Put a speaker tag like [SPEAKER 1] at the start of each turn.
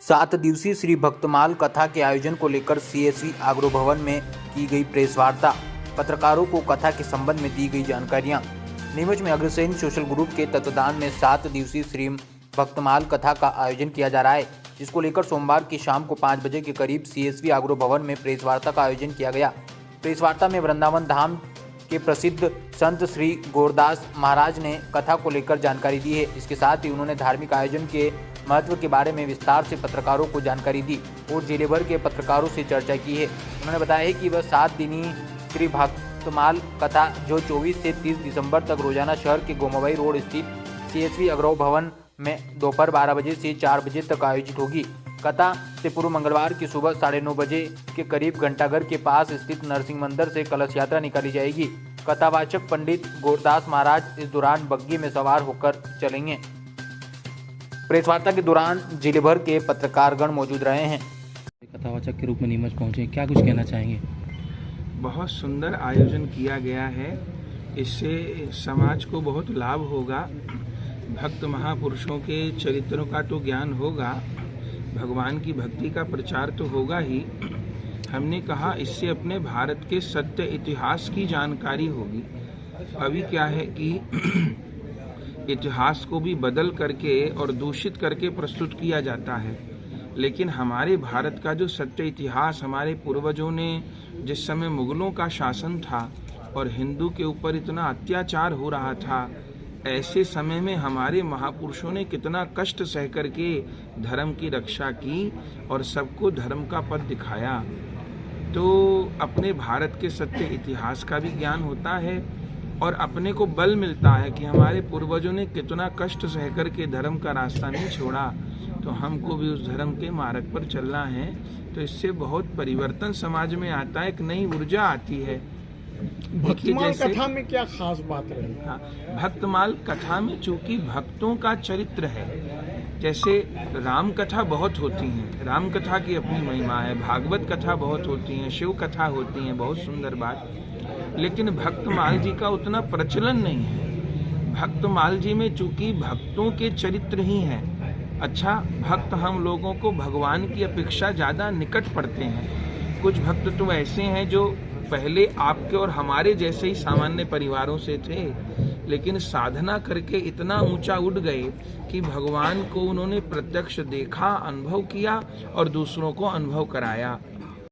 [SPEAKER 1] 7 दिवसीय श्री भक्तमाल कथा के आयोजन को लेकर सीएसवी आग्रो भवन में की गई प्रेस वार्ता। पत्रकारों को कथा के संबंध में दी गई जानकारियां। नीमच में अग्रसेन सोशल ग्रुप के तत्वाधान में 7 दिवसीय श्री भक्तमाल कथा का आयोजन किया जा रहा है, जिसको लेकर सोमवार की शाम को 5 बजे के करीब सीएसवी आग्रो भवन में प्रेस वार्ता का आयोजन किया गया। प्रेस वार्ता में वृंदावन धाम के प्रसिद्ध संत श्री गौरदास महाराज ने कथा को लेकर जानकारी दी है। इसके साथ ही उन्होंने धार्मिक आयोजन के महत्व के बारे में विस्तार से पत्रकारों को जानकारी दी और जिले भर के पत्रकारों से चर्चा की है। उन्होंने बताया है कि वह 7 दिनी श्री भक्तमाल कथा जो 24 से 30 दिसंबर तक रोजाना शहर के गोमवई रोड स्थित सीएसवी आग्रो भवन में दोपहर 12 बजे से 4 बजे तक आयोजित होगी। कथा से पूर्व मंगलवार की सुबह 9:30 बजे के करीब घंटाघर के पास स्थित नरसिंह मंदिर से कलश यात्रा निकाली जाएगी। कथावाचक पंडित गौरदास महाराज इस दौरान बग्घी में सवार होकर चलेंगे। प्रेस वार्ता के दौरान जिले भर के पत्रकारगण मौजूद रहे हैं।
[SPEAKER 2] कथावाचक के रूप में नीमच पहुंचे, क्या कुछ कहना चाहेंगे?
[SPEAKER 3] बहुत सुंदर आयोजन किया गया है। इससे समाज को बहुत लाभ होगा। भक्त महापुरुषों के चरित्रों का तो ज्ञान होगा, भगवान की भक्ति का प्रचार तो होगा ही। हमने कहा इससे अपने भारत के सत्य इतिहास की जानकारी होगी। अभी क्या है कि इतिहास को भी बदल करके और दूषित करके प्रस्तुत किया जाता है, लेकिन हमारे भारत का जो सत्य इतिहास, हमारे पूर्वजों ने जिस समय मुगलों का शासन था और हिंदू के ऊपर इतना अत्याचार हो रहा था, ऐसे समय में हमारे महापुरुषों ने कितना कष्ट सह करके धर्म की रक्षा की और सबको धर्म का पथ दिखाया। तो अपने भारत के सत्य इतिहास का भी ज्ञान होता है और अपने को बल मिलता है कि हमारे पूर्वजों ने कितना कष्ट सह करके धर्म का रास्ता नहीं छोड़ा, तो हमको भी उस धर्म के मार्ग पर चलना है। तो इससे बहुत परिवर्तन समाज में आता है, एक नई ऊर्जा आती है।
[SPEAKER 4] भक्तमाल कथा में क्या खास बात रही?
[SPEAKER 3] हाँ, भक्तमाल कथा में चूंकि भक्तों का चरित्र है, जैसे राम कथा बहुत होती हैं, राम कथा की अपनी महिमा है, भागवत कथा बहुत होती हैं, शिव कथा होती हैं, बहुत सुंदर बात। लेकिन भक्तमाल जी का उतना प्रचलन नहीं है। भक्तमाल जी में चूंकि भक्तों के चरित्र ही हैं। अच्छा, भक्त हम लोगों को भगवान की अपेक्षा ज़्यादा निकट पड़ते हैं। कुछ भक्त तो ऐसे हैं जो पहले आपके और हमारे जैसे ही सामान्य परिवारों से थे, लेकिन साधना करके इतना ऊंचा उठ गए कि भगवान को उन्होंने प्रत्यक्ष देखा, अनुभव किया और दूसरों को अनुभव कराया।